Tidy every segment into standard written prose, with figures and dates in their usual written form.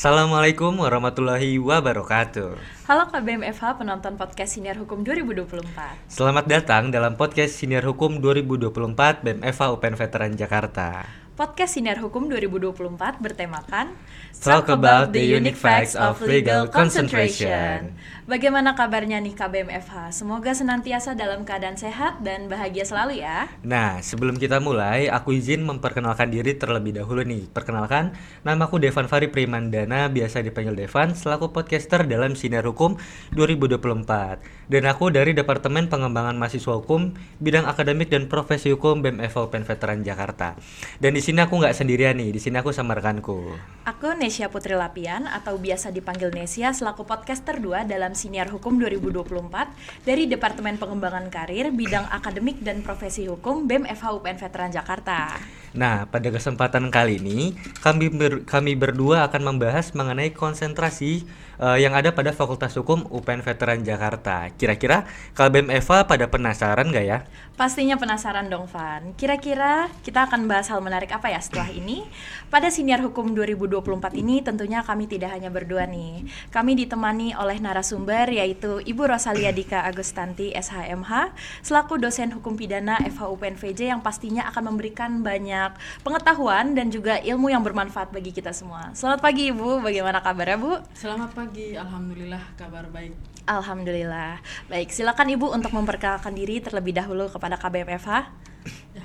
Assalamualaikum warahmatullahi wabarakatuh. Halo KBMFH, penonton podcast Siniar Hukum 2024. Selamat datang dalam podcast Siniar Hukum 2024 BEM-FH UPN Veteran Jakarta. Podcast Siniar Hukum 2024 bertemakan Talk about the unique facts of legal concentration. Bagaimana kabarnya nih KBMFH? Semoga senantiasa dalam keadaan sehat dan bahagia selalu ya. Nah, sebelum kita mulai, aku izin memperkenalkan diri terlebih dahulu nih. Perkenalkan, namaku Devan Fari Primandana, biasa dipanggil Devan, selaku podcaster dalam Siniar Hukum 2024. Dan aku dari Departemen Pengembangan Mahasiswa Hukum, bidang akademik dan profesi hukum BEM-FH UPN Veteran Jakarta. Dan di sini aku nggak sendirian nih, di sini aku sama rekanku. Aku Nesya Putri Lapian atau biasa dipanggil Nesya selaku podcaster 2 dalam Siniar Hukum 2024 dari Departemen Pengembangan Karir, bidang akademik dan profesi hukum BEM-FH UPN Veteran Jakarta. Nah, pada kesempatan kali ini kami berdua akan membahas mengenai konsentrasi yang ada pada Fakultas Hukum UPN Veteran Jakarta. Kira-kira KBM-FH pada penasaran nggak ya? Pastinya penasaran dong, Van. Kira-kira kita akan bahas hal menarik apa ya setelah ini? Pada Siniar Hukum 2024 ini tentunya kami tidak hanya berdua nih. Kami ditemani oleh narasumber yaitu Ibu Rosalia Dika Agustanti SHMH selaku dosen hukum pidana FH UPN VJ yang pastinya akan memberikan banyak pengetahuan dan juga ilmu yang bermanfaat bagi kita semua. Selamat pagi Ibu, bagaimana kabarnya Bu? Selamat pagi, alhamdulillah kabar baik. Alhamdulillah. Baik, silakan Ibu untuk memperkenalkan diri terlebih dahulu kepada KBMFH. Ya.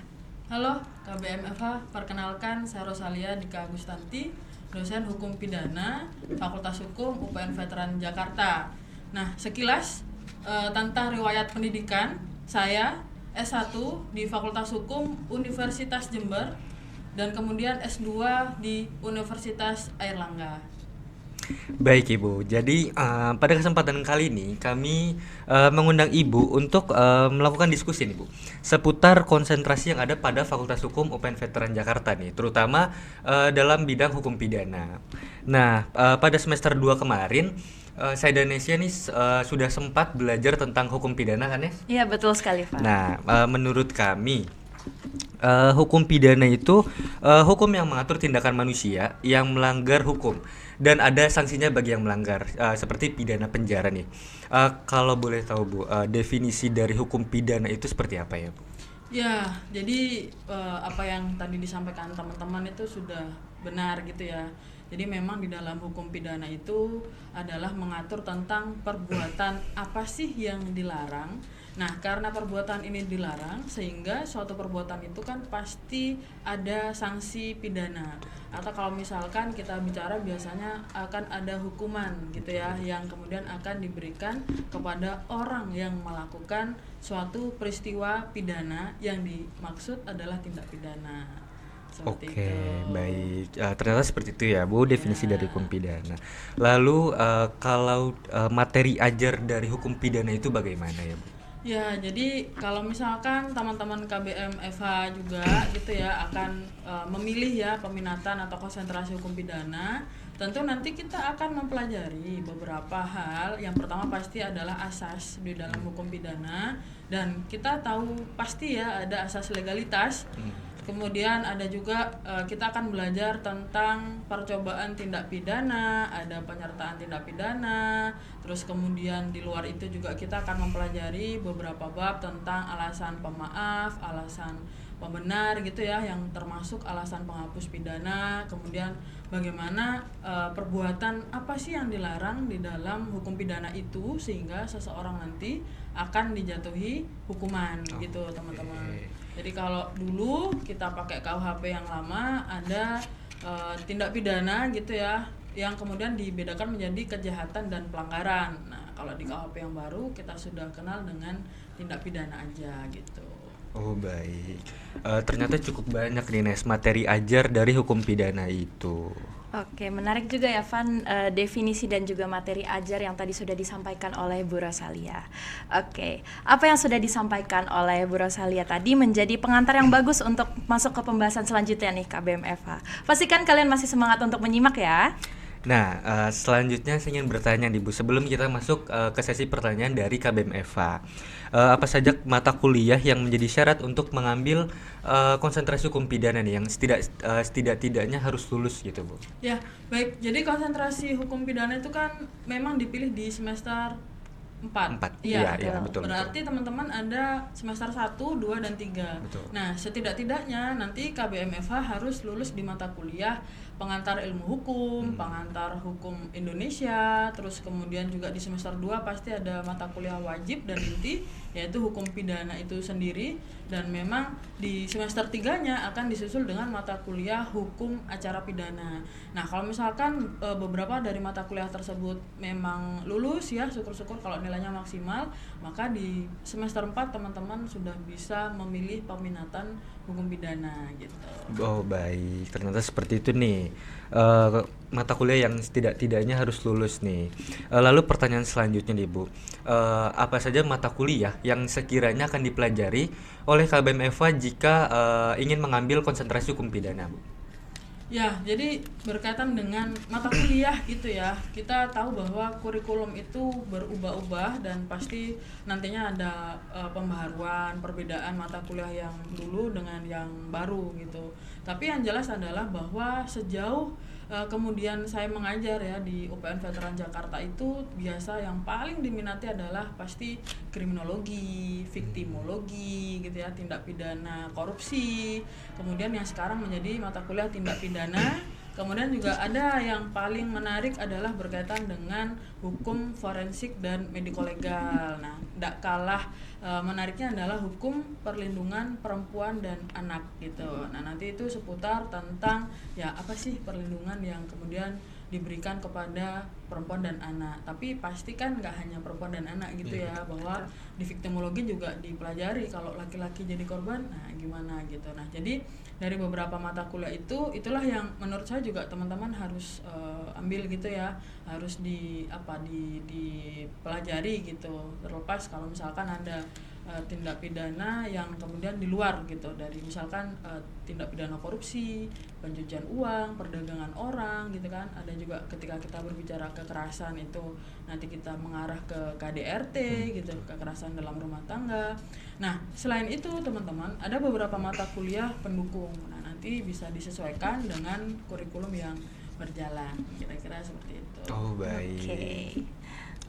Halo KBMFH, perkenalkan saya Rosalia Dika Agustanti, dosen hukum pidana Fakultas Hukum UPN Veteran Jakarta. Nah, sekilas tentang riwayat pendidikan saya S1 di Fakultas Hukum Universitas Jember dan kemudian S2 di Universitas Airlangga. Baik Ibu, jadi pada kesempatan kali ini kami mengundang Ibu untuk melakukan diskusi nih Bu seputar konsentrasi yang ada pada Fakultas Hukum UPN Veteran Jakarta nih, terutama dalam bidang hukum pidana. Nah, pada semester 2 kemarin saya dan Nesya nih sudah sempat belajar tentang hukum pidana kan ya? Iya, betul sekali Pak. Nah, menurut kami hukum pidana itu hukum yang mengatur tindakan manusia yang melanggar hukum dan ada sanksinya bagi yang melanggar, seperti pidana penjara nih. Kalau boleh tahu Bu, definisi dari hukum pidana itu seperti apa ya Bu? Ya, jadi apa yang tadi disampaikan teman-teman itu sudah benar gitu ya. Jadi memang di dalam hukum pidana itu adalah mengatur tentang perbuatan apa sih yang dilarang. Nah, karena perbuatan ini dilarang sehingga suatu perbuatan itu kan pasti ada sanksi pidana. Atau kalau misalkan kita bicara biasanya akan ada hukuman gitu ya yang kemudian akan diberikan kepada orang yang melakukan suatu peristiwa pidana yang dimaksud adalah tindak pidana. Seperti Oke, itu. baik. Ternyata seperti itu ya Bu definisi Ya. dari hukum pidana. Lalu kalau materi ajar dari hukum pidana itu bagaimana ya Bu? Ya, jadi kalau misalkan teman-teman KBM FH juga gitu ya akan memilih ya peminatan atau konsentrasi hukum pidana, tentu nanti kita akan mempelajari beberapa hal. Yang pertama pasti adalah asas di dalam hukum pidana dan kita tahu pasti ya ada asas legalitas. Kemudian ada juga kita akan belajar tentang percobaan tindak pidana, ada penyertaan tindak pidana, terus kemudian di luar itu juga kita akan mempelajari beberapa bab tentang alasan pemaaf, alasan pembenar gitu ya, yang termasuk alasan penghapus pidana, kemudian bagaimana perbuatan apa sih yang dilarang di dalam hukum pidana itu sehingga seseorang nanti akan dijatuhi hukuman gitu teman-teman. Jadi kalau dulu kita pakai KUHP yang lama ada tindak pidana gitu ya yang kemudian dibedakan menjadi kejahatan dan pelanggaran. Nah, kalau di KUHP yang baru kita sudah kenal dengan tindak pidana aja gitu. Oh baik, ternyata cukup banyak nih Nes materi ajar dari hukum pidana itu. Oke, menarik juga ya Van, definisi dan juga materi ajar yang tadi sudah disampaikan oleh Bu Rosalia. Oke, apa yang sudah disampaikan oleh Bu Rosalia tadi menjadi pengantar yang bagus untuk masuk ke pembahasan selanjutnya nih KBMFH. Pastikan kalian masih semangat untuk menyimak ya. Nah, selanjutnya saya ingin bertanya nih Bu, sebelum kita masuk ke sesi pertanyaan dari KBM Eva. Apa saja mata kuliah yang menjadi syarat untuk mengambil konsentrasi hukum pidana nih yang setidak-tidaknya harus lulus gitu, Bu? Ya, baik. Jadi konsentrasi hukum pidana itu kan memang dipilih di semester 4. Empat. Iya, Iya, betul. berarti teman-teman ada semester 1, 2, dan 3. Betul. Nah, setidak-tidaknya nanti KBMFH harus lulus di mata kuliah pengantar ilmu hukum, pengantar hukum Indonesia, terus kemudian juga di semester 2 pasti ada mata kuliah wajib dan inti, yaitu hukum pidana itu sendiri, dan memang di semester 3-nya akan disusul dengan mata kuliah hukum acara pidana. Nah, kalau misalkan beberapa dari mata kuliah tersebut memang lulus ya, syukur-syukur kalau nilainya maksimal, maka di semester 4 teman-teman sudah bisa memilih peminatan hukum pidana gitu. Oh baik, ternyata seperti itu nih. Mata kuliah yang setidak-tidaknya harus lulus nih. Lalu pertanyaan selanjutnya nih Bu, apa saja mata kuliah yang sekiranya akan dipelajari oleh KBM Eva jika ingin mengambil konsentrasi hukum pidana, Bu? Ya, jadi berkaitan dengan mata kuliah gitu ya, kita tahu bahwa kurikulum itu berubah-ubah dan pasti nantinya ada pembaharuan, perbedaan mata kuliah yang dulu dengan yang baru gitu. Tapi yang jelas adalah bahwa sejauh kemudian saya mengajar ya di UPN Veteran Jakarta itu biasa yang paling diminati adalah pasti kriminologi, viktimologi gitu ya, tindak pidana korupsi. Kemudian yang sekarang menjadi mata kuliah tindak pidana. Kemudian juga ada yang paling menarik adalah berkaitan dengan hukum forensik dan mediko-legal. Nah, tidak kalah menariknya adalah hukum perlindungan perempuan dan anak gitu. Nah, nanti itu seputar tentang ya apa sih perlindungan yang kemudian diberikan kepada perempuan dan anak. Tapi pasti kan nggak hanya perempuan dan anak gitu ya, bahwa di viktimologi juga dipelajari kalau laki-laki jadi korban, nah gimana gitu. Nah, jadi dari beberapa mata kuliah itulah yang menurut saya juga teman-teman harus ambil gitu ya, harus dipelajari gitu. Terlepas kalau misalkan ada tindak pidana yang kemudian di luar gitu, dari misalkan tindak pidana korupsi, pencucian uang, perdagangan orang gitu kan. Ada juga ketika kita berbicara kekerasan itu nanti kita mengarah ke KDRT gitu, kekerasan dalam rumah tangga. Nah, selain itu teman-teman ada beberapa mata kuliah pendukung. Nah, nanti bisa disesuaikan dengan kurikulum yang berjalan, kira-kira seperti itu. Oh baik. Oke.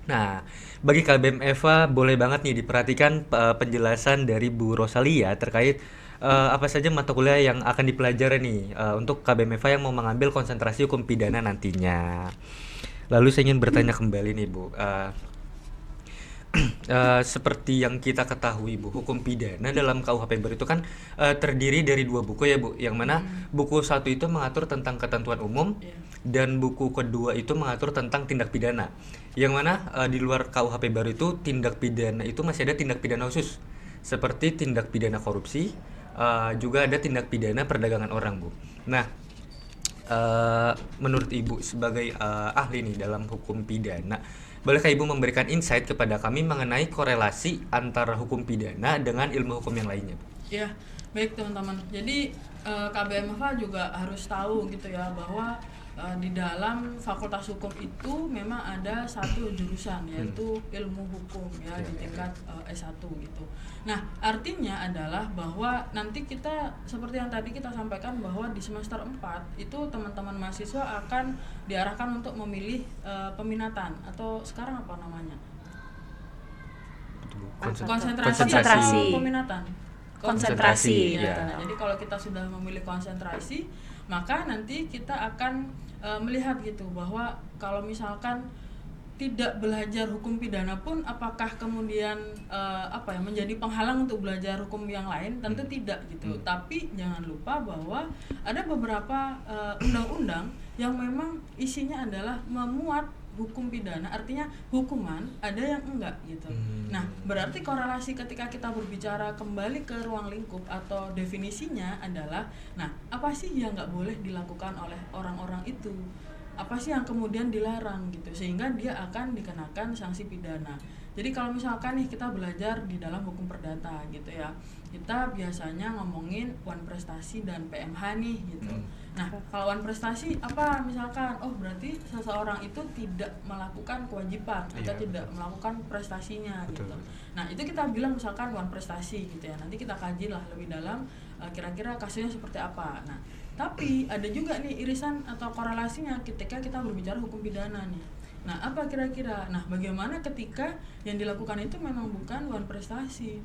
Nah, bagi KBM Eva boleh banget nih diperhatikan penjelasan dari Bu Rosalia terkait apa saja mata kuliah yang akan dipelajari nih untuk KBM Eva yang mau mengambil konsentrasi hukum pidana nantinya. Lalu saya ingin bertanya kembali nih Bu, seperti yang kita ketahui Bu, hukum pidana dalam KUHP baru itu kan terdiri dari 2 buku ya Bu, yang mana buku 1 itu mengatur tentang ketentuan umum, dan buku kedua itu mengatur tentang tindak pidana. Yang mana di luar KUHP baru itu tindak pidana itu masih ada tindak pidana khusus seperti tindak pidana korupsi, juga ada tindak pidana perdagangan orang Bu. Nah, menurut Ibu sebagai ahli nih dalam hukum pidana, bolehkah Ibu memberikan insight kepada kami mengenai korelasi antara hukum pidana dengan ilmu hukum yang lainnya? Ya, baik teman-teman. Jadi KBMFA juga harus tahu gitu ya, bahwa di dalam Fakultas Hukum itu memang ada satu jurusan, yaitu ilmu hukum ya, di tingkat S1 gitu. Nah, artinya adalah bahwa nanti kita seperti yang tadi kita sampaikan, bahwa di semester 4 itu teman-teman mahasiswa akan diarahkan untuk memilih peminatan, atau sekarang apa namanya? Konsentrasi. Peminatan. Konsentrasi. Ya. Nah, jadi kalau kita sudah memilih konsentrasi, maka nanti kita akan melihat gitu, bahwa kalau misalkan tidak belajar hukum pidana pun apakah kemudian menjadi penghalang untuk belajar hukum yang lain? Tentu tidak gitu. Tapi jangan lupa bahwa ada beberapa undang-undang yang memang isinya adalah memuat hukum pidana, artinya hukuman, ada yang enggak gitu. Nah, berarti korelasi ketika kita berbicara kembali ke ruang lingkup atau definisinya adalah, nah apa sih yang nggak boleh dilakukan oleh orang-orang itu? Apa sih yang kemudian dilarang gitu, sehingga dia akan dikenakan sanksi pidana. Jadi kalau misalkan nih kita belajar di dalam hukum perdata gitu ya, kita biasanya ngomongin wan prestasi dan PMH nih gitu. Nah, kalau wan prestasi apa misalkan, oh berarti seseorang itu tidak melakukan kewajiban atau Iya, tidak melakukan prestasinya Betul. gitu. Nah, itu kita bilang misalkan wan prestasi gitu ya. Nanti kita kaji lah lebih dalam kira-kira kasusnya seperti apa. Nah, tapi ada juga nih irisan atau korelasinya ketika kita berbicara hukum pidana nih. Nah, apa kira-kira? Nah, bagaimana ketika yang dilakukan itu memang bukan wan prestasi,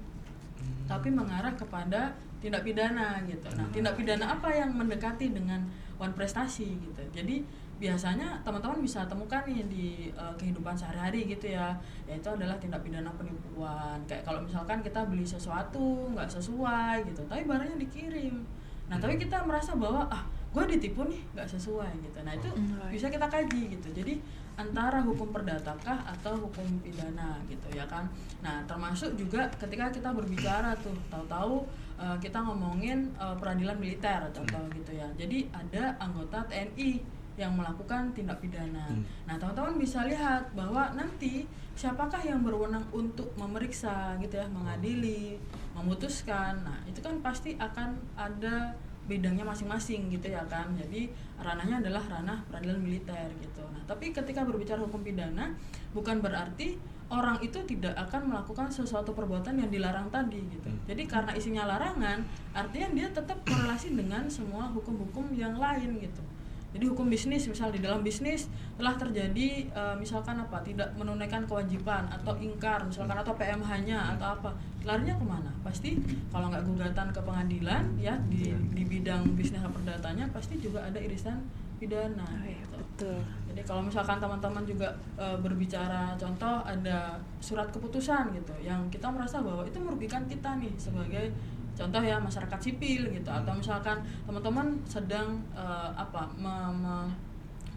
tapi mengarah kepada tindak pidana gitu. Nah, tindak pidana apa yang mendekati dengan wan prestasi gitu. Jadi biasanya teman-teman bisa temukan nih di kehidupan sehari-hari gitu ya, yaitu adalah tindak pidana penipuan. Kayak kalau misalkan kita beli sesuatu nggak sesuai gitu, tapi barangnya dikirim. Nah, tapi kita merasa bahwa gue ditipu nih, nggak sesuai gitu. Nah, itu bisa kita kaji gitu. Jadi antara hukum perdatakah atau hukum pidana gitu ya kan. Nah, termasuk juga ketika kita berbicara tuh, tahu-tahu kita ngomongin peradilan militer contoh gitu ya. Jadi ada anggota TNI yang melakukan tindak pidana. Nah, teman-teman bisa lihat bahwa nanti siapakah yang berwenang untuk memeriksa gitu ya, mengadili, memutuskan. Nah, itu kan pasti akan ada bidangnya masing-masing gitu ya kan. Jadi ranahnya adalah ranah peradilan militer gitu. Nah, tapi ketika berbicara hukum pidana bukan berarti orang itu tidak akan melakukan sesuatu perbuatan yang dilarang tadi gitu. Jadi karena isinya larangan, artinya dia tetap korelasi dengan semua hukum-hukum yang lain gitu. Jadi hukum bisnis, misal di dalam bisnis telah terjadi misalkan tidak menunaikan kewajiban atau ingkar misalkan, atau PMH-nya atau apa, larinya kemana? Pasti kalau nggak gugatan ke pengadilan ya di bidang bisnis perdatanya pasti juga ada irisan pidana. Gitu. Betul. Jadi kalau misalkan teman-teman juga berbicara contoh ada surat keputusan gitu yang kita merasa bahwa itu merugikan kita nih sebagai contoh ya masyarakat sipil gitu, atau misalkan teman-teman sedang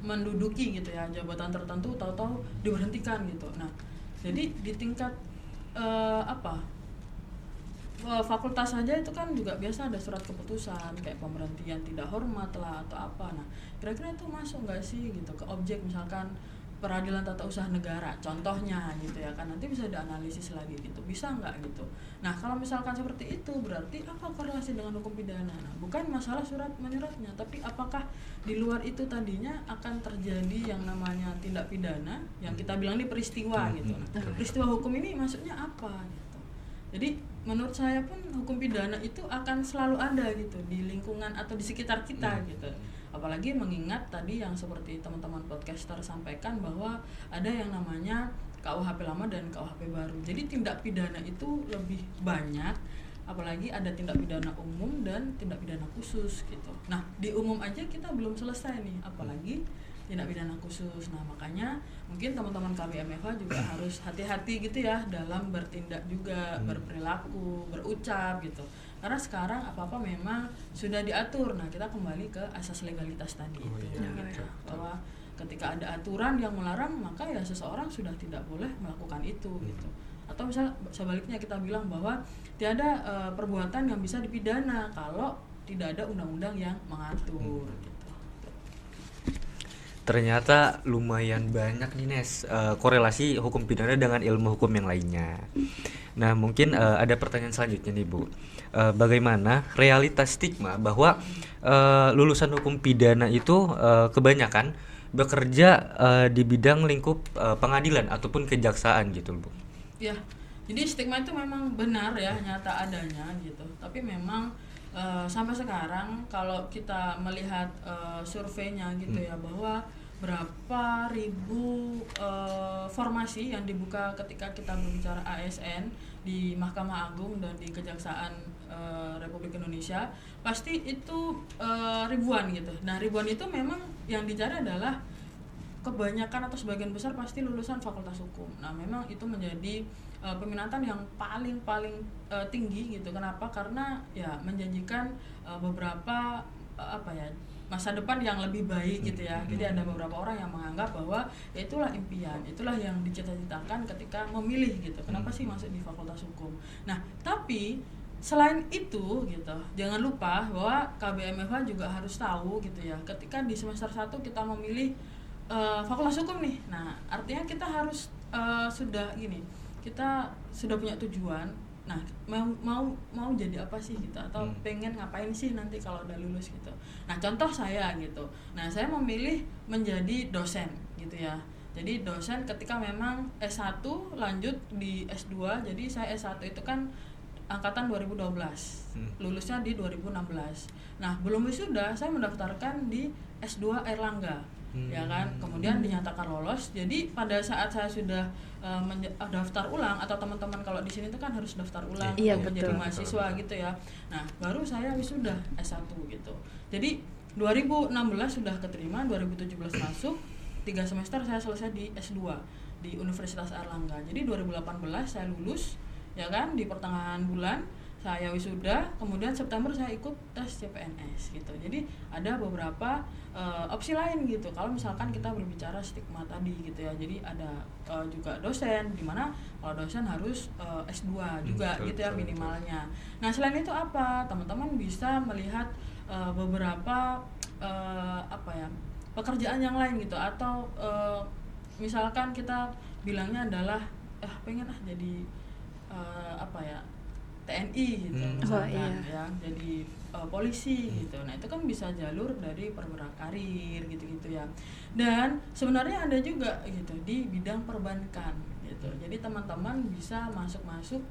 menduduki gitu ya jabatan tertentu, tahu-tahu diberhentikan gitu. Nah, jadi di tingkat fakultas saja itu kan juga biasa ada surat keputusan kayak pemberhentian tidak hormat lah atau apa. Nah, kira-kira itu masuk nggak sih gitu ke objek misalkan peradilan tata usaha negara contohnya gitu ya kan, nanti bisa dianalisis lagi gitu, bisa nggak gitu. Nah, kalau misalkan seperti itu berarti apa korelasi dengan hukum pidana? Nah, bukan masalah surat menyuratnya, tapi apakah di luar itu tadinya akan terjadi yang namanya tindak pidana yang kita bilang ini peristiwa gitu. Nah, peristiwa hukum ini maksudnya apa gitu. Jadi menurut saya pun hukum pidana itu akan selalu ada gitu di lingkungan atau di sekitar kita gitu. Apalagi mengingat tadi yang seperti teman-teman podcaster sampaikan bahwa ada yang namanya KUHP lama dan KUHP baru. Jadi tindak pidana itu lebih banyak, apalagi ada tindak pidana umum dan tindak pidana khusus gitu. Nah, di umum aja kita belum selesai nih, apalagi tindak pidana khusus. Nah, makanya mungkin teman-teman KBMFH juga harus hati-hati gitu ya dalam bertindak juga, berperilaku, berucap gitu. Karena sekarang apa-apa memang sudah diatur. Nah, kita kembali ke asas legalitas tadi itu gitu. Bahwa ketika ada aturan yang melarang, maka ya seseorang sudah tidak boleh melakukan itu gitu. Atau misal sebaliknya kita bilang bahwa tiada perbuatan yang bisa dipidana kalau tidak ada undang-undang yang mengatur gitu. Ternyata lumayan banyak nih Nes, korelasi hukum pidana dengan ilmu hukum yang lainnya. Nah, mungkin ada pertanyaan selanjutnya nih Bu. Bagaimana realitas stigma bahwa lulusan hukum pidana itu kebanyakan bekerja di bidang lingkup pengadilan ataupun kejaksaan gitu Bu? Ya, jadi stigma itu memang benar ya, nyata adanya gitu. Tapi memang sampai sekarang kalau kita melihat surveinya gitu ya, bahwa berapa ribu formasi yang dibuka ketika kita berbicara ASN di Mahkamah Agung dan di Kejaksaan Republik Indonesia, pasti itu ribuan gitu. Nah, ribuan itu memang yang dicari adalah kebanyakan atau sebagian besar pasti lulusan Fakultas Hukum. Nah, memang itu menjadi peminatan yang paling tinggi gitu. Kenapa? Karena ya menjanjikan beberapa masa depan yang lebih baik gitu ya. Jadi ada beberapa orang yang menganggap bahwa ya itulah impian, itulah yang dicita-citakan ketika memilih gitu. Kenapa sih masuk di Fakultas Hukum? Nah, tapi selain itu gitu, jangan lupa bahwa KBMFH juga harus tahu gitu ya, ketika di semester 1 kita memilih Fakultas Hukum nih. Nah, artinya kita harus sudah kita sudah punya tujuan. Nah, mau jadi apa sih kita, atau pengen ngapain sih nanti kalau udah lulus gitu. Nah, contoh saya gitu. Nah, saya memilih menjadi dosen gitu ya. Jadi dosen ketika memang S1 lanjut di S2. Jadi saya S1 itu kan angkatan 2012. Lulusnya di 2016. Nah, belum wisuda saya mendaftarkan di S2 Airlangga. Ya kan, kemudian dinyatakan lolos. Jadi pada saat saya sudah daftar ulang, atau teman-teman kalau di sini itu kan harus daftar ulang Iya, untuk menjadi betul. mahasiswa gitu ya. Nah, baru saya wisuda S1 gitu. Jadi 2016 sudah keterima, 2017 masuk, 3 semester saya selesai di S2 di Universitas Airlangga. Jadi 2018 saya lulus, ya kan, di pertengahan bulan saya wisuda, kemudian September saya ikut tes CPNS gitu. Jadi ada beberapa opsi lain gitu. Kalau misalkan kita berbicara stigma tadi gitu ya. Jadi ada juga dosen, dimana kalau dosen harus S2 juga betul, gitu ya betul, minimalnya. Nah, selain itu apa? Teman-teman bisa melihat beberapa apa ya, pekerjaan yang lain gitu, atau misalkan kita bilangnya adalah pengen jadi apa ya, TNI gitu misalkan, ya jadi polisi gitu. Nah, itu kan bisa jalur dari perwira karir gitu-gitu ya. Dan sebenarnya ada juga gitu di bidang perbankan gitu. Jadi teman-teman bisa masuk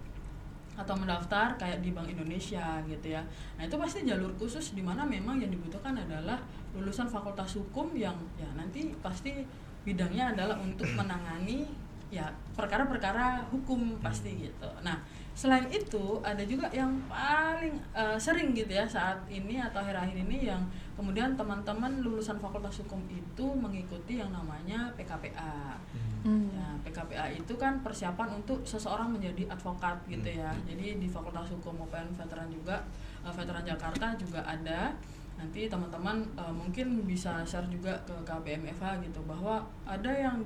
atau mendaftar kayak di Bank Indonesia gitu ya. Nah, itu pasti jalur khusus di mana memang yang dibutuhkan adalah lulusan Fakultas Hukum yang ya nanti pasti bidangnya adalah untuk menangani ya perkara-perkara hukum pasti gitu. Nah, selain itu ada juga yang paling sering gitu ya saat ini atau akhir-akhir ini, yang kemudian teman-teman lulusan Fakultas Hukum itu mengikuti yang namanya PKPA. Ya, PKPA itu kan persiapan untuk seseorang menjadi advokat gitu ya. Jadi di Fakultas Hukum UPN Veteran juga, Veteran Jakarta juga ada. Nanti teman-teman mungkin bisa share juga ke KBM-FH gitu, bahwa ada yang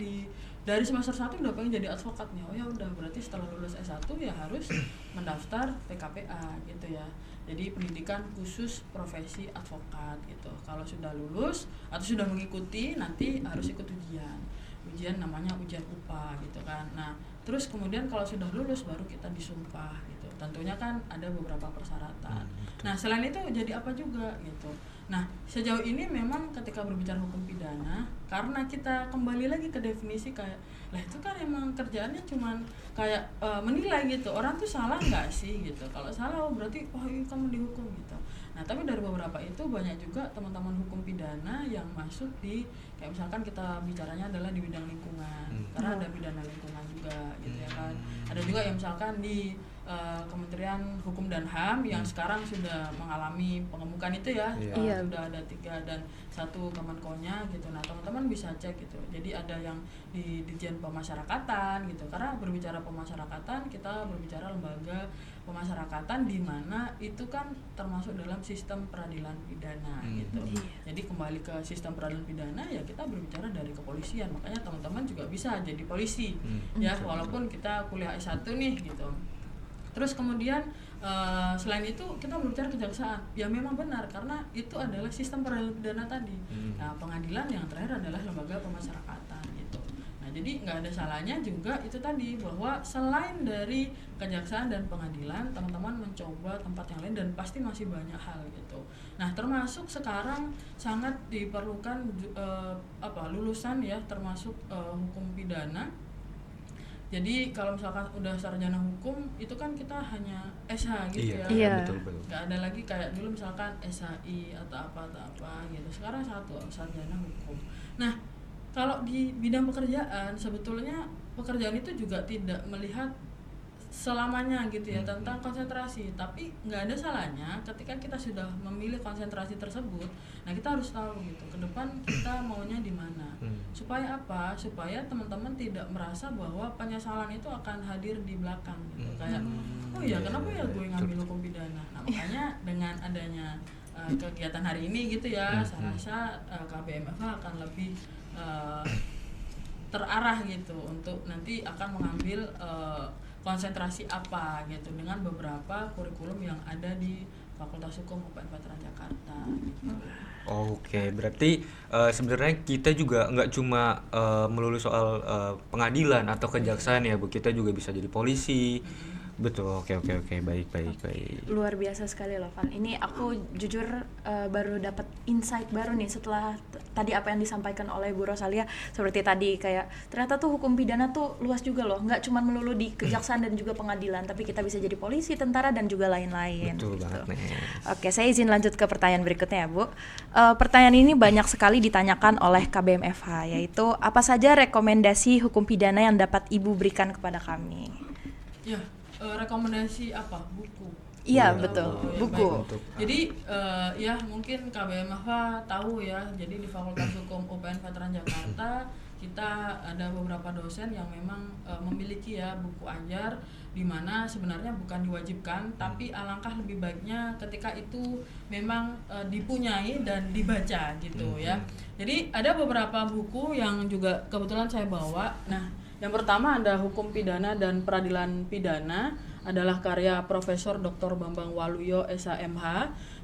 dari semester 1 udah pengen jadi advokatnya. Oh ya udah, berarti setelah lulus S1 ya harus mendaftar PKPA gitu ya. Jadi pendidikan khusus profesi advokat gitu. Kalau sudah lulus atau sudah mengikuti, nanti harus ikut ujian namanya ujian UPA gitu kan. Nah, terus kemudian kalau sudah lulus baru kita disumpah gitu. Tentunya kan ada beberapa persyaratan. Nah, selain itu jadi apa juga gitu. Nah, sejauh ini memang ketika berbicara hukum pidana, karena kita kembali lagi ke definisi kayak, lah itu kan emang kerjaannya cuman kayak menilai gitu, orang tuh salah nggak sih gitu. Kalau salah berarti iya kamu dihukum gitu. Nah, tapi dari beberapa itu banyak juga teman-teman hukum pidana yang masuk di, kayak misalkan kita bicaranya adalah di bidang lingkungan, karena ada pidana lingkungan juga gitu ya kan. Ada juga yang misalkan di Kementerian Hukum dan HAM yang sekarang sudah mengalami pengemukan itu ya. Sudah ada 3 dan 1 Kemenkonya gitu. Nah, teman-teman bisa cek gitu. Jadi ada yang di Ditjen Pemasyarakatan gitu. Karena berbicara pemasyarakatan, kita berbicara lembaga pemasyarakatan di mana itu kan termasuk dalam sistem peradilan pidana gitu. Jadi kembali ke sistem peradilan pidana ya kita berbicara dari kepolisian. Makanya teman-teman juga bisa jadi polisi ya, walaupun kita kuliah S1 nih gitu. Terus kemudian selain itu kita berbicara kejaksaan. Ya memang benar, karena itu adalah sistem peradilan pidana tadi. Nah, pengadilan yang terakhir adalah lembaga pemasyarakatan gitu. Nah, jadi nggak ada salahnya juga itu tadi, bahwa selain dari kejaksaan dan pengadilan, teman-teman mencoba tempat yang lain, dan pasti masih banyak hal gitu. Nah, termasuk sekarang sangat diperlukan lulusan ya, termasuk hukum pidana. Jadi kalau misalkan udah sarjana hukum itu kan kita hanya SH gitu ya. Betul. Nggak ada lagi kayak dulu misalkan SHI atau apa gitu. Sekarang satu sarjana hukum. Nah, kalau di bidang pekerjaan sebetulnya pekerjaan itu juga tidak melihat selamanya gitu ya tentang konsentrasi, tapi nggak ada salahnya ketika kita sudah memilih konsentrasi tersebut. Nah, kita harus tahu gitu ke depan kita maunya di mana. Supaya apa? Supaya teman-teman tidak merasa bahwa penyesalan itu akan hadir di belakang gitu. Kayak oh iya, kenapa ya gue ngambil hukum pidana. Nah, makanya dengan adanya kegiatan hari ini gitu ya, saya rasa KBM-FH akan lebih terarah gitu untuk nanti akan mengambil konsentrasi apa gitu dengan beberapa kurikulum yang ada di Fakultas Hukum UPN Veteran Jakarta gitu. Oke, berarti sebenarnya kita juga nggak cuma melulu soal pengadilan atau kejaksaan ya Bu, kita juga bisa jadi polisi. Betul, oke, baik. Luar biasa sekali loh Van. Ini aku jujur baru dapat insight baru nih setelah tadi apa yang disampaikan oleh Bu Rosalia. Seperti tadi kayak ternyata tuh hukum pidana tuh luas juga loh, nggak cuma melulu di kejaksaan dan juga pengadilan, tapi kita bisa jadi polisi, tentara dan juga lain-lain. Betul banget nih. Oke, saya izin lanjut ke pertanyaan berikutnya ya Bu. Pertanyaan ini banyak sekali ditanyakan oleh KBMFH, yaitu apa saja rekomendasi hukum pidana yang dapat Ibu berikan kepada kami? Ya, rekomendasi apa? Buku. Iya, Iya, betul. ya, Buku. baik. Jadi ya mungkin KBMFH tahu ya. Jadi di Fakultas Hukum UPN Veteran Jakarta kita ada beberapa dosen yang memang memiliki ya buku ajar, di mana sebenarnya bukan diwajibkan, tapi alangkah lebih baiknya ketika itu memang dipunyai dan dibaca gitu ya. Jadi ada beberapa buku yang juga kebetulan saya bawa. Nah, yang pertama ada Hukum Pidana dan Peradilan Pidana, adalah karya Profesor Dr. Bambang Waluyo SHMH.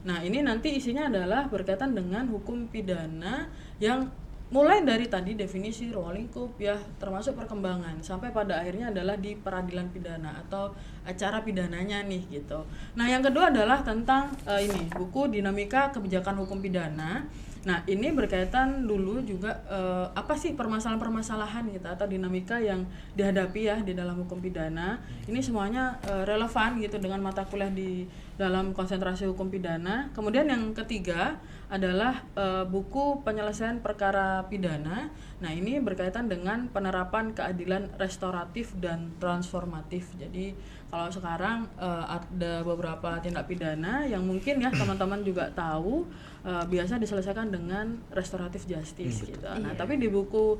Nah, ini nanti isinya adalah berkaitan dengan hukum pidana yang mulai dari tadi definisi, ruang lingkup ya, termasuk perkembangan sampai pada akhirnya adalah di peradilan pidana atau acara pidananya nih gitu. Nah, yang kedua adalah tentang ini buku Dinamika Kebijakan Hukum Pidana. Nah, ini berkaitan dulu juga apa sih permasalahan-permasalahan gitu atau dinamika yang dihadapi ya di dalam hukum pidana. Ini semuanya relevan gitu dengan mata kuliah di dalam konsentrasi hukum pidana. Kemudian yang ketiga adalah buku Penyelesaian Perkara Pidana. Nah, ini berkaitan dengan penerapan keadilan restoratif dan transformatif. Jadi kalau sekarang ada beberapa tindak pidana yang mungkin ya teman-teman juga tahu biasa diselesaikan dengan restoratif justice gitu. Nah, tapi di buku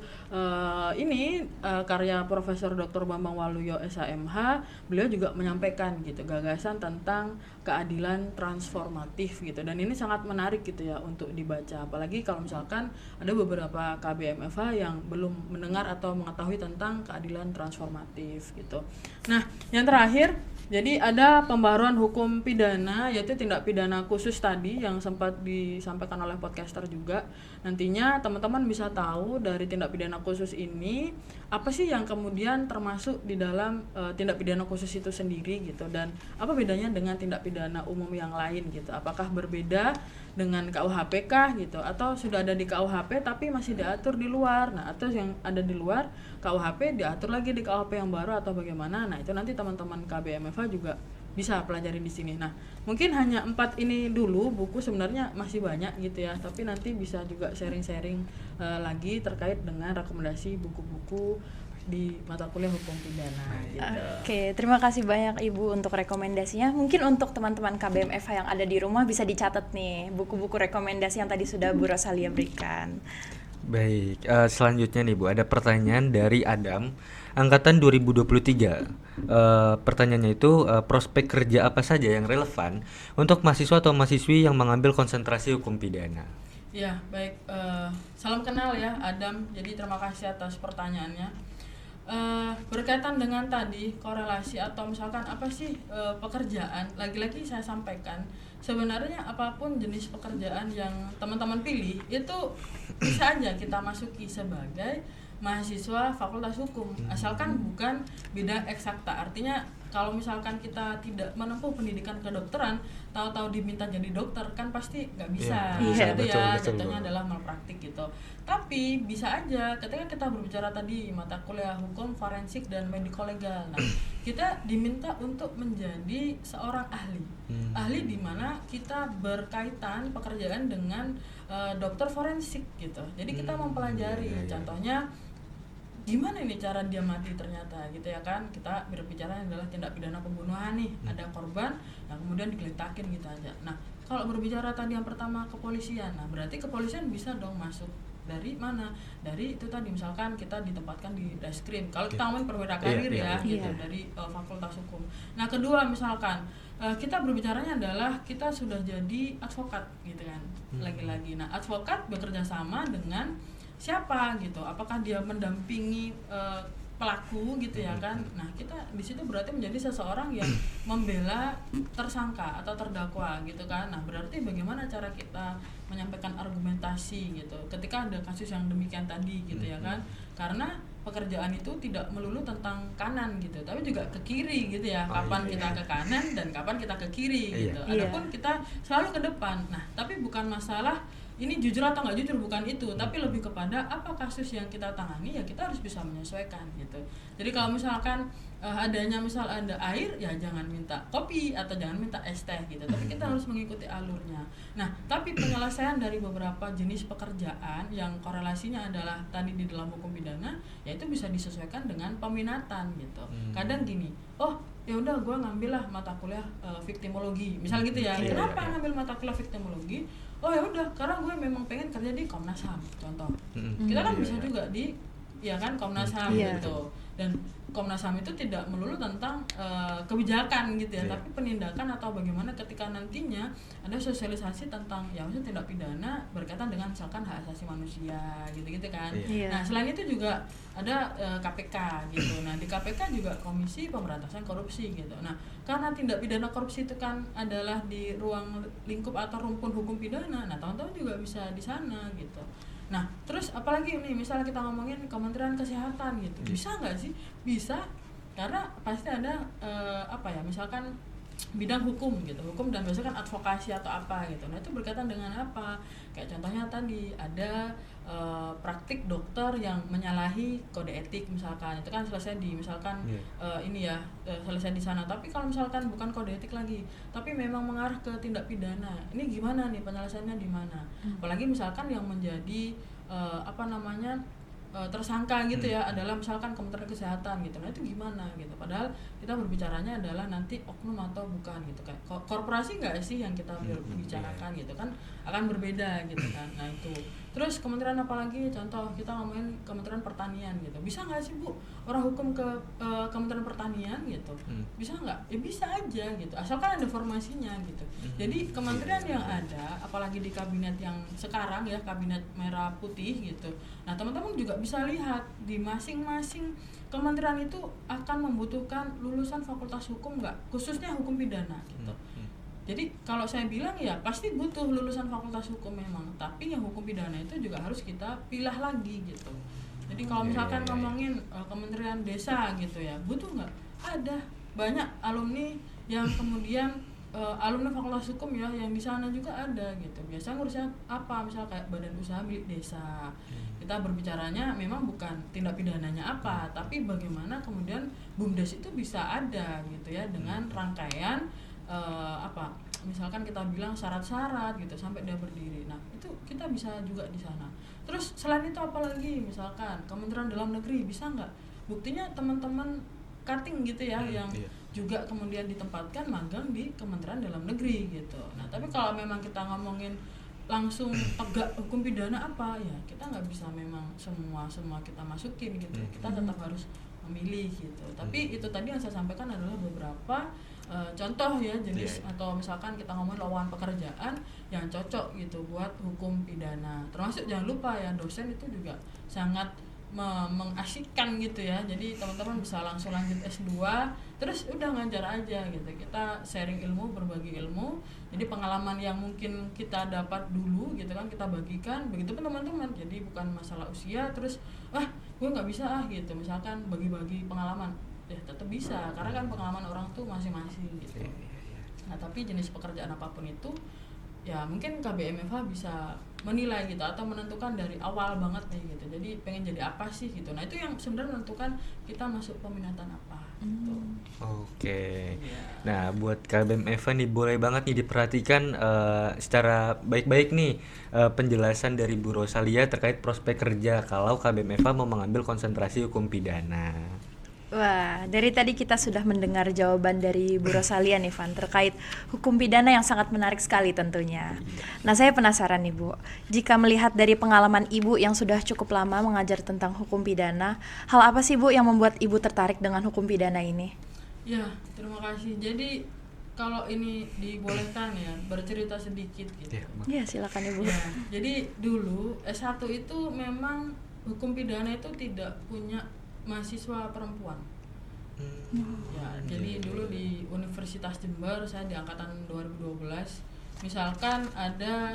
ini karya Profesor Dr. Bambang Waluyo SHMH, beliau juga menyampaikan gitu gagasan tentang keadilan transformatif gitu. Dan ini sangat menarik gitu ya untuk dibaca. Apalagi kalau misalkan ada beberapa KBMFH yang belum mendengar atau mengetahui tentang keadilan transformatif gitu. Nah, yang terakhir, jadi ada pembaruan hukum pidana yaitu tindak pidana khusus tadi yang sempat disampaikan oleh podcaster juga. Nantinya teman-teman bisa tahu dari tindak pidana khusus ini apa sih yang kemudian termasuk di dalam tindak pidana khusus itu sendiri gitu, dan apa bedanya dengan tindak pidana umum yang lain gitu. Apakah berbeda dengan KUHP kah gitu, atau sudah ada di KUHP tapi masih diatur di luar. Nah, atau yang ada di luar KUHP diatur lagi di KUHP yang baru atau bagaimana. Nah, itu nanti teman-teman KBMFH juga bisa pelajari di sini. Nah, mungkin hanya 4 ini dulu, buku sebenarnya masih banyak gitu ya, tapi nanti bisa juga sharing-sharing lagi terkait dengan rekomendasi buku-buku di mata kuliah hukum pidana gitu. Oke, terima kasih banyak Ibu untuk rekomendasinya. Mungkin untuk teman-teman KBMFH yang ada di rumah bisa dicatat nih buku-buku rekomendasi yang tadi sudah Bu Rosalia berikan. Baik, selanjutnya nih Bu, ada pertanyaan dari Adam, angkatan 2023. Pertanyaannya itu prospek kerja apa saja yang relevan untuk mahasiswa atau mahasiswi yang mengambil konsentrasi hukum pidana? Ya, baik. Salam kenal ya Adam. Jadi terima kasih atas pertanyaannya. Berkaitan dengan tadi korelasi atau misalkan apa sih pekerjaan, lagi-lagi saya sampaikan sebenarnya apapun jenis pekerjaan yang teman-teman pilih itu bisa aja kita masuki sebagai mahasiswa Fakultas Hukum, asalkan bukan bidang eksakta. Artinya kalau misalkan kita tidak menempuh pendidikan kedokteran, tahu-tahu diminta jadi dokter kan pasti nggak bisa, gitu ya, jatuhnya adalah malpraktik gitu. Tapi bisa aja ketika kita berbicara tadi mata kuliah hukum forensik dan mediko legal, nah kita diminta untuk menjadi seorang ahli di mana kita berkaitan pekerjaan dengan dokter forensik gitu. Jadi kita mempelajari, contohnya gimana ini cara dia mati ternyata gitu ya kan. Kita berbicara adalah tindak pidana pembunuhan nih, ada korban yang kemudian digeletakin gitu aja. Nah, kalau berbicara tadi yang pertama kepolisian, nah berarti kepolisian bisa dong masuk dari mana? Dari itu tadi misalkan kita ditempatkan di reskrim. Kalau kita ngomongin perwira karir gitu dari Fakultas Hukum. Nah, kedua misalkan kita berbicaranya adalah kita sudah jadi advokat gitu kan. Lagi-lagi. Nah, advokat bekerja sama dengan siapa gitu, apakah dia mendampingi pelaku gitu ya kan. Nah, kita di situ berarti menjadi seseorang yang membela tersangka atau terdakwa gitu kan. Nah, berarti bagaimana cara kita menyampaikan argumentasi gitu ketika ada kasus yang demikian tadi gitu ya kan. Karena pekerjaan itu tidak melulu tentang kanan gitu, tapi juga ke kiri gitu ya. Kapan kita ke kanan dan kapan kita ke kiri gitu. Adapun kita selalu ke depan. Nah, tapi bukan masalah ini jujur atau nggak jujur, bukan itu, tapi lebih kepada apa kasus yang kita tangani, ya kita harus bisa menyesuaikan gitu. Jadi kalau misalkan adanya misal ada air, ya jangan minta kopi atau jangan minta es teh gitu, tapi kita harus mengikuti alurnya. Nah, tapi penyelesaian dari beberapa jenis pekerjaan yang korelasinya adalah tadi di dalam hukum pidana, ya itu bisa disesuaikan dengan peminatan gitu. Kadang gini, oh ya udah gue ngambil lah mata kuliah viktimologi misal gitu ya. Kenapa ngambil mata kuliah viktimologi? Oh ya udah, karena gue memang pengen kerja di Komnas HAM contoh. Kita kan bisa juga di ya kan Komnas HAM gitu. Dan Komnas HAM itu tidak melulu tentang kebijakan gitu ya, tapi penindakan atau bagaimana ketika nantinya ada sosialisasi tentang ya maksudnya tindak pidana berkaitan dengan misalkan hak asasi manusia gitu-gitu kan. Nah, selain itu juga ada KPK gitu. Nah, di KPK juga Komisi Pemberantasan Korupsi gitu. Nah, karena tindak pidana korupsi itu kan adalah di ruang lingkup atau rumpun hukum pidana. Nah, teman-teman juga bisa di sana gitu. Nah, terus apalagi nih, misalnya kita ngomongin Kementerian Kesehatan gitu, bisa nggak sih? Bisa, karena pasti ada misalkan bidang hukum gitu, hukum dan biasanya kan advokasi atau apa gitu. Nah, itu berkaitan dengan apa? Kayak contohnya tadi ada praktik dokter yang menyalahi kode etik misalkan, itu kan selesai di misalkan selesai di sana. Tapi kalau misalkan bukan kode etik lagi, tapi memang mengarah ke tindak pidana, ini gimana nih penyelesaiannya di mana? Apalagi misalkan yang menjadi tersangka gitu ya adalah misalkan Kementerian Kesehatan gitu. Nah, itu gimana gitu, padahal kita berbicaranya adalah nanti oknum atau bukan gitu, kayak korporasi nggak sih yang kita bicarakan gitu kan, akan berbeda gitu kan. Nah, itu terus kementerian apa lagi, contoh kita ngomongin Kementerian Pertanian gitu, bisa nggak sih Bu orang hukum ke Kementerian Pertanian gitu? Bisa nggak? Ya bisa aja gitu, asalkan ada formasinya gitu. Jadi kementerian yang ada, apalagi di kabinet yang sekarang ya, kabinet merah putih gitu, nah teman-teman juga bisa lihat di masing-masing kementerian itu akan membutuhkan lulusan fakultas hukum nggak, khususnya hukum pidana gitu. Jadi kalau saya bilang ya pasti butuh lulusan fakultas hukum memang, tapi yang hukum pidana itu juga harus kita pilah lagi gitu. Jadi kalau misalkan ngomongin Kementerian Desa gitu ya, butuh nggak? Ada banyak alumni yang kemudian alumni fakultas hukum ya yang di sana juga ada gitu. Biasanya ngurusnya apa? Misal kayak badan usaha milik desa. Kita berbicaranya memang bukan tindak pidananya apa, tapi bagaimana kemudian BUMDes itu bisa ada gitu ya dengan rangkaian misalkan kita bilang syarat-syarat gitu sampai dia berdiri. Nah, itu kita bisa juga di sana. Terus selain itu apalagi misalkan Kementerian Dalam Negeri bisa nggak? Buktinya teman-teman cutting gitu ya yang juga kemudian ditempatkan magang di Kementerian Dalam Negeri gitu. Nah, tapi kalau memang kita ngomongin langsung tegak hukum pidana apa ya, kita nggak bisa memang semua kita masukin gitu. Kita tetap harus memilih gitu. Tapi itu tadi yang saya sampaikan adalah beberapa contoh ya jenis atau misalkan kita ngomong lowongan pekerjaan yang cocok gitu buat hukum pidana. Termasuk jangan lupa ya, dosen itu juga sangat mengasyikkan gitu ya. Jadi teman-teman bisa langsung lanjut S2 terus udah ngajar aja gitu. Kita sharing ilmu, berbagi ilmu. Jadi pengalaman yang mungkin kita dapat dulu gitu kan kita bagikan. Begitupun teman-teman. Jadi bukan masalah usia terus gue nggak bisa gitu. Misalkan bagi-bagi pengalaman, ya tetap bisa karena kan pengalaman orang tuh masing-masing gitu. Nah, tapi jenis pekerjaan apapun itu ya mungkin KBM FH bisa menilai gitu atau menentukan dari awal banget nih gitu. Jadi pengen jadi apa sih gitu. Nah, itu yang sebenarnya menentukan kita masuk peminatan apa gitu. Oke. Nah, buat KBM FH nih boleh banget nih diperhatikan secara baik-baik nih penjelasan dari Bu Rosalia terkait prospek kerja kalau KBM FH mau mengambil konsentrasi hukum pidana. Wah, dari tadi kita sudah mendengar jawaban dari Bu Rosalia nih Van terkait hukum pidana yang sangat menarik sekali tentunya. Nah, saya penasaran nih Bu, jika melihat dari pengalaman Ibu yang sudah cukup lama mengajar tentang hukum pidana, hal apa sih Bu yang membuat Ibu tertarik dengan hukum pidana ini? Ya, terima kasih. Jadi kalau ini dibolehkan ya bercerita sedikit gitu. Ya, silakan Ibu. Ya, jadi dulu S1 itu memang hukum pidana itu tidak punya mahasiswa perempuan. Ya, Iya, jadi iya, dulu iya. di Universitas Jember saya di angkatan 2012. Misalkan ada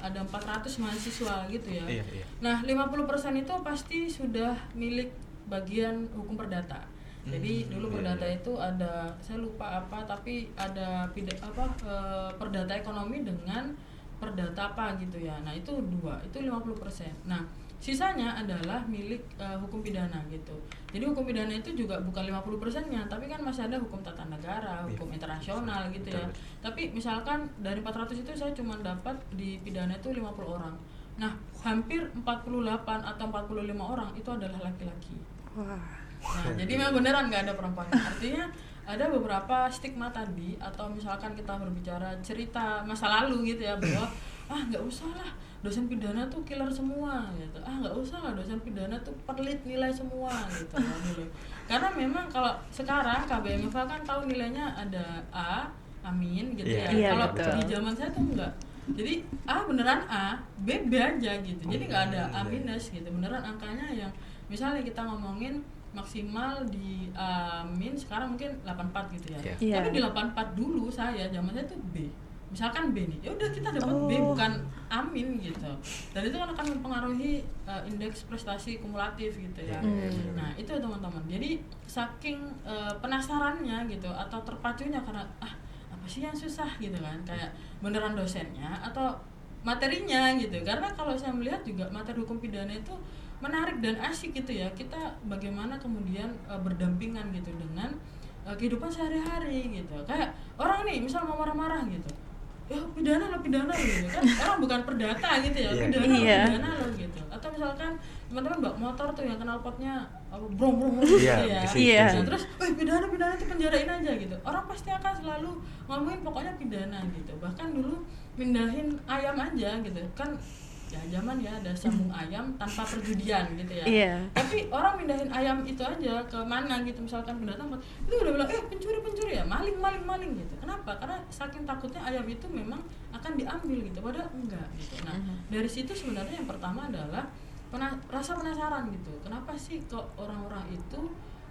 ada 400 mahasiswa gitu ya. Iya, iya. Nah, 50% itu pasti sudah milik bagian hukum perdata. Jadi dulu iya, perdata iya. itu ada, saya lupa apa, tapi ada perdata ekonomi dengan perdata apa gitu ya. Nah, itu dua, itu 50%. Nah, sisanya adalah milik hukum pidana gitu. Jadi hukum pidana itu juga bukan 50%-nya, tapi kan masih ada hukum tata negara, hukum internasional gitu ya. Betul. Tapi misalkan dari 400 itu saya cuma dapat di pidana itu 50 orang. Nah, hampir 48 atau 45 orang itu adalah laki-laki. Wah. Nah, jadi memang beneran nggak ada perempuan. Artinya ada beberapa stigma tadi, atau misalkan kita berbicara cerita masa lalu gitu ya, bahwa nggak usah lah dosen pidana tuh killer semua gitu, nggak usah lah dosen pidana tuh pelit nilai semua gitu kan dulu. Karena memang kalau sekarang KBMFA kan tahu nilainya ada A, amin gitu ya. Iya, Kalau betul. di zaman saya tuh enggak. Jadi A beneran A, B B aja gitu. Jadi nggak ada A Iya. minus gitu. Beneran angkanya yang misalnya kita ngomongin maksimal di min sekarang mungkin 84 gitu ya. Iya. Iya. Tapi di 84 dulu saya zaman saya tuh B. Misalkan B nih, ya udah kita dapat B Oh. bukan amin gitu. Dan itu kan akan mempengaruhi indeks prestasi kumulatif gitu ya. Nah, itu teman-teman. Jadi saking penasarannya gitu atau terpacunya karena apa sih yang susah gitu kan, kayak beneran dosennya atau materinya gitu. Karena kalau saya melihat juga materi hukum pidana itu menarik dan asik gitu ya. Kita bagaimana kemudian berdampingan gitu dengan kehidupan sehari-hari gitu. Kayak orang nih misal mau marah-marah gitu, ya pidana lo gitu kan, orang bukan perdata gitu ya, Iya. pidana Iya. pidana lo gitu. Atau misalkan teman-teman bawa motor tuh yang knalpotnya brong Iya, gitu ya. di situ Iya. sih. Nah, terus pidana itu penjarain aja gitu. Orang pasti akan selalu ngomongin pokoknya pidana gitu. Bahkan dulu mindahin ayam aja gitu kan, ya zaman ya ada sambung ayam tanpa perjudian gitu ya. Iya. Tapi orang mindahin ayam itu aja ke mana gitu, misalkan pindah tempat, itu udah bilang pencuri ya, maling gitu. Kenapa? Karena saking takutnya ayam itu memang akan diambil gitu, padahal enggak gitu. Nah, dari situ sebenarnya yang pertama adalah rasa penasaran gitu. Kenapa sih kok orang-orang itu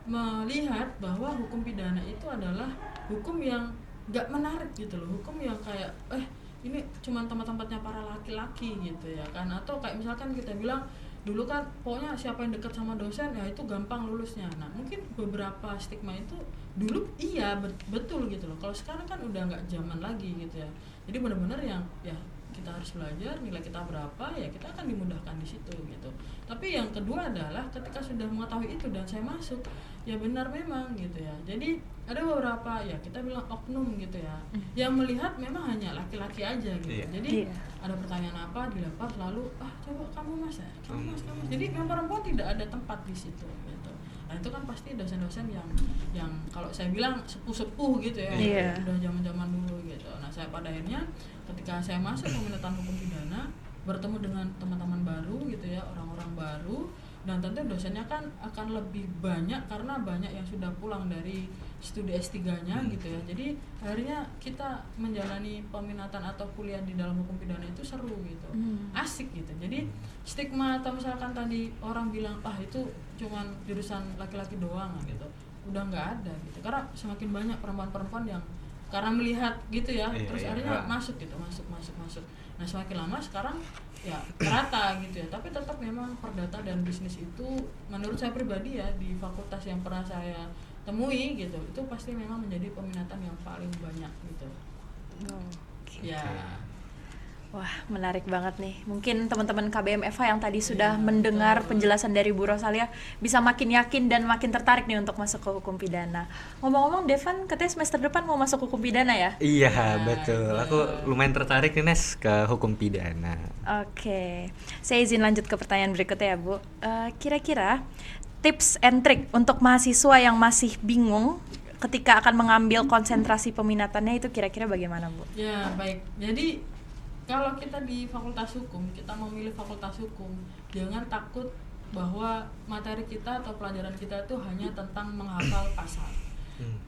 melihat bahwa hukum pidana itu adalah hukum yang nggak menarik gitu loh, hukum yang kayak ini cuma tempat-tempatnya para laki-laki gitu ya kan. Atau kayak misalkan kita bilang dulu kan pokoknya siapa yang dekat sama dosen ya itu gampang lulusnya. Nah, mungkin beberapa stigma itu dulu iya betul gitu loh. Kalau sekarang kan udah nggak zaman lagi gitu ya. Jadi benar-benar yang ya kita harus belajar, nilai kita berapa ya kita akan dimudahkan di situ gitu. Tapi yang kedua adalah ketika sudah mengetahui itu dan saya masuk, ya benar memang gitu ya. Jadi ada beberapa ya kita bilang oknum gitu ya, yang melihat memang hanya laki-laki aja gitu. Iya. Jadi Iya. ada pertanyaan apa dilempar selalu coba kamu mas ya, kamu mas. Jadi memang perempuan tidak ada tempat di situ gitu. Nah, itu kan pasti dosen-dosen yang kalau saya bilang sepuh-sepuh gitu ya, Iya. udah zaman-zaman dulu gitu. Nah, saya pada akhirnya ketika saya masuk peminatan hukum pidana, bertemu dengan teman-teman baru gitu ya, orang-orang baru, dan tentu dosennya kan akan lebih banyak karena banyak yang sudah pulang dari studi S3-nya gitu ya. Jadi akhirnya kita menjalani peminatan atau kuliah di dalam hukum pidana itu seru gitu, asik gitu. Jadi stigma atau misalkan tadi orang bilang itu cuman jurusan laki-laki doang gitu, udah nggak ada gitu. Karena semakin banyak perempuan-perempuan yang karena melihat gitu ya, Iya, terus iya. akhirnya masuk gitu, masuk. Nah, semakin lama sekarang ya merata gitu ya. Tapi tetap memang perdata dan bisnis itu menurut saya pribadi ya, di fakultas yang pernah saya temui gitu, itu pasti memang menjadi peminatan yang paling banyak gitu. Ya. Wah, menarik banget nih. Mungkin teman-teman KBM FH yang tadi sudah Iya, mendengar betul. penjelasan dari Bu Rosalia bisa makin yakin dan makin tertarik nih untuk masuk ke hukum pidana. Ngomong-ngomong, Devan katanya semester depan mau masuk hukum pidana ya? Iya, betul. iya. Aku lumayan tertarik nih Nes ke hukum pidana. Oke, saya izin lanjut ke pertanyaan berikutnya ya Bu. Kira-kira tips and trick untuk mahasiswa yang masih bingung ketika akan mengambil konsentrasi peminatannya itu kira-kira bagaimana Bu? Ya, baik. Jadi kalau kita di fakultas hukum, kita memilih fakultas hukum, jangan takut bahwa materi kita atau pelajaran kita itu hanya tentang menghafal pasal.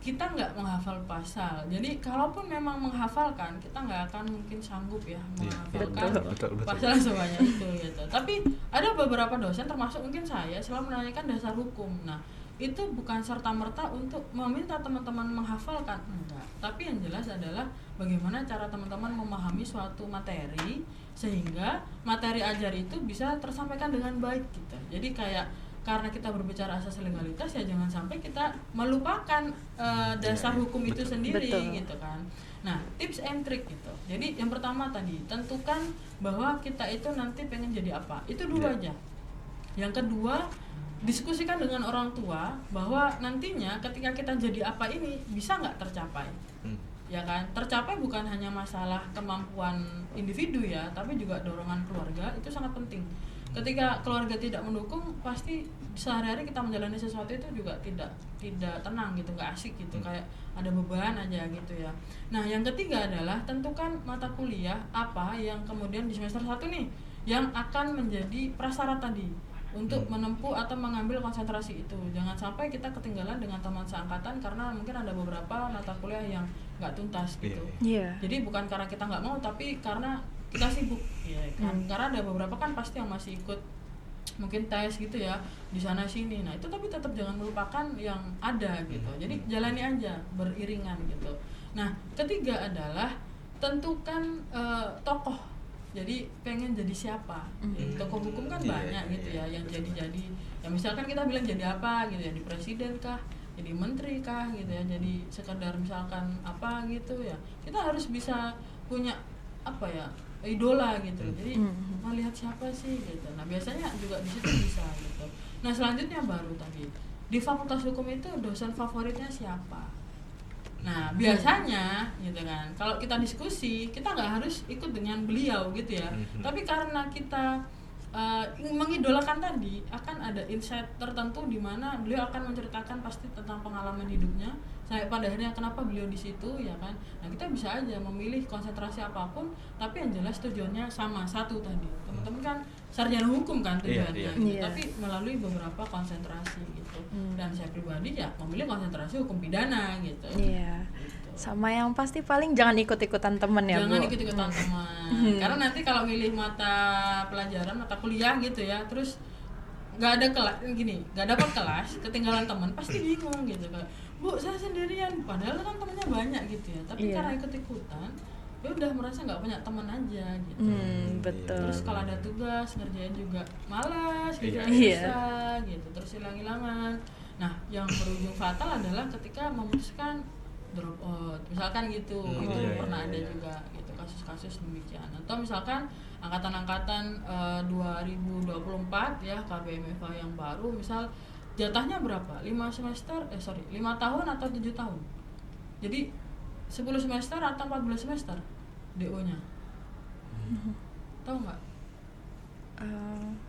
kita nggak menghafal pasal. Jadi kalaupun memang menghafalkan, kita nggak akan mungkin sanggup ya menghafalkan Betul. pasal sebanyak itu gitu. Tapi ada beberapa dosen termasuk mungkin saya selalu menanyakan dasar hukum. Nah, itu bukan serta-merta untuk meminta teman-teman menghafalkan, enggak. Tapi yang jelas adalah bagaimana cara teman-teman memahami suatu materi sehingga materi ajar itu bisa tersampaikan dengan baik gitu. Jadi kayak karena kita berbicara asas legalitas ya jangan sampai kita melupakan dasar hukum itu sendiri gitu kan. Nah, tips and trick gitu. Jadi yang pertama tadi tentukan bahwa kita itu nanti pengen jadi apa. Itu dulu aja. Yang kedua, diskusikan dengan orang tua bahwa nantinya ketika kita jadi apa ini bisa nggak tercapai. Ya kan, tercapai bukan hanya masalah kemampuan individu ya, tapi juga dorongan keluarga itu sangat penting. Ketika keluarga tidak mendukung, pasti sehari-hari kita menjalani sesuatu itu juga tidak tenang gitu, nggak asik gitu, kayak ada beban aja gitu ya. Nah, yang ketiga adalah tentukan mata kuliah apa yang kemudian di semester 1 nih yang akan menjadi prasyarat tadi untuk menempuh atau mengambil konsentrasi itu. Jangan sampai kita ketinggalan dengan teman seangkatan karena mungkin ada beberapa mata kuliah yang nggak tuntas gitu. Jadi bukan karena kita nggak mau, tapi karena kita sibuk ya kan. Karena ada beberapa kan pasti yang masih ikut mungkin tes gitu ya di sana sini. Nah, itu tapi tetap jangan melupakan yang ada gitu. Jadi jalani aja beriringan gitu. Nah, ketiga adalah tentukan tokoh. Jadi pengen jadi siapa? Tokoh hukum kan banyak gitu ya yang jadi ya misalkan kita bilang jadi apa gitu ya, di presiden kah, jadi menteri kah gitu ya, jadi sekedar misalkan apa gitu ya. Kita harus bisa punya apa ya, idola gitu. Jadi melihat siapa sih gitu. Nah, biasanya juga di situ bisa gitu. Nah, selanjutnya baru tadi di Fakultas Hukum itu dosen favoritnya siapa? Nah, biasanya gitu kan, kalau kita diskusi, kita nggak harus ikut dengan beliau gitu ya. Tapi karena kita mengidolakan tadi, akan ada insight tertentu di mana beliau akan menceritakan pasti tentang pengalaman hidupnya sampai pada akhirnya kenapa beliau di situ ya kan. Nah, kita bisa aja memilih konsentrasi apapun, tapi yang jelas tujuannya sama, satu tadi. Teman-teman kan sarjana hukum kan tujuannya, gitu. Tapi melalui beberapa konsentrasi gitu. Dan saya pribadi ya memilih konsentrasi hukum pidana gitu. Sama yang pasti paling jangan ikut-ikutan temen ya, jangan Bu. ikut-ikutan teman. Karena nanti kalau milih mata pelajaran, mata kuliah gitu ya, terus nggak ada kelas gini, nggak dapat kelas, ketinggalan teman, pasti bingung gitu kan. Bu, saya sendirian, padahal kan temennya banyak gitu ya. Tapi karena ikut-ikutan, ya udah merasa nggak punya teman aja gitu. Betul. Terus kalau ada tugas ngerjain juga malas, kerjaan susah gitu, terus hilang-hilangan. Nah, yang berujung fatal adalah ketika memutuskan drop out misalkan gitu. Pernah ada juga gitu kasus-kasus demikian. Atau misalkan angkatan-angkatan 2024 ya KBM-FA yang baru, misal jatahnya berapa? 5 tahun atau 7 tahun. Jadi 10 semester atau 14 semester DO-nya. Tahu nggak?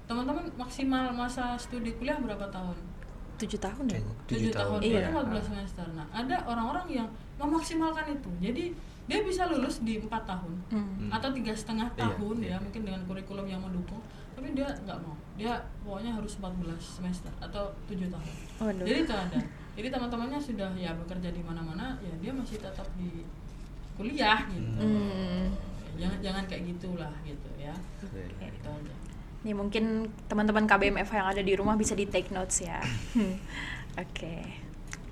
Teman-teman maksimal masa studi kuliah berapa tahun? 7 tahun ya? 7 tahun, Iya. berarti 14 semester. Nah, ada orang-orang yang memaksimalkan itu. Jadi dia bisa lulus di 4 tahun atau 3,5 tahun ya, mungkin dengan kurikulum yang mendukung. Tapi dia nggak mau. Dia pokoknya harus 14 semester atau 7 tahun. Jadi itu ada. Jadi teman-temannya sudah ya bekerja di mana-mana, ya dia masih tetap di kuliah gitu. Jangan kayak gitulah gitu ya. Gitu aja. Nih mungkin teman-teman KBM-FH yang ada di rumah bisa di take notes ya. Oke.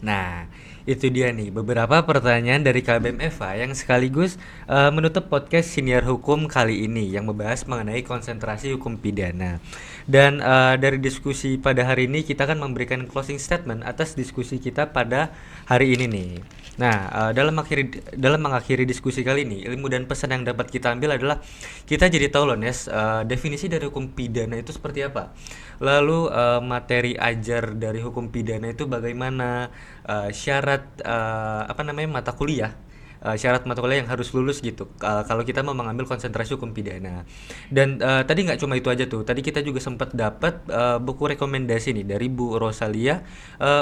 Nah, itu dia nih beberapa pertanyaan dari KBM-FH yang sekaligus menutup podcast Siniar Hukum kali ini yang membahas mengenai konsentrasi hukum pidana. Dan dari diskusi pada hari ini kita akan memberikan closing statement atas diskusi kita pada hari ini nih. Nah, dalam mengakhiri diskusi kali ini, ilmu dan pesan yang dapat kita ambil adalah kita jadi tahu loh Nes, definisi dari hukum pidana itu seperti apa. Lalu materi ajar dari hukum pidana itu bagaimana, syarat mata kuliah syarat mata kuliah yang harus lulus gitu kalau kita mau mengambil konsentrasi hukum pidana. Dan tadi nggak cuma itu aja tuh, tadi kita juga sempat dapat buku rekomendasi nih dari Bu Rosalia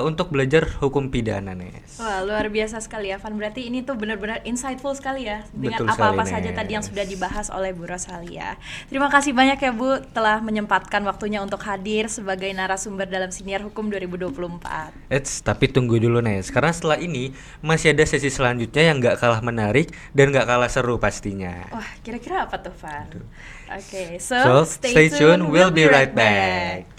untuk belajar hukum pidana, Nes. Wah, luar biasa sekali ya Van. Berarti ini tuh benar-benar insightful sekali ya dengan Betul apa-apa sekali, saja tadi yang Nes. sudah dibahas oleh Bu Rosalia. Terima kasih banyak ya Bu telah menyempatkan waktunya untuk hadir sebagai narasumber dalam Siniar Hukum 2024. Tapi tunggu dulu, Nes, karena setelah ini masih ada sesi selanjutnya yang nggak kalah menarik dan nggak kalah seru pastinya. Wah, kira-kira apa tuh Van? Oke, So, stay tuned, we'll be right back.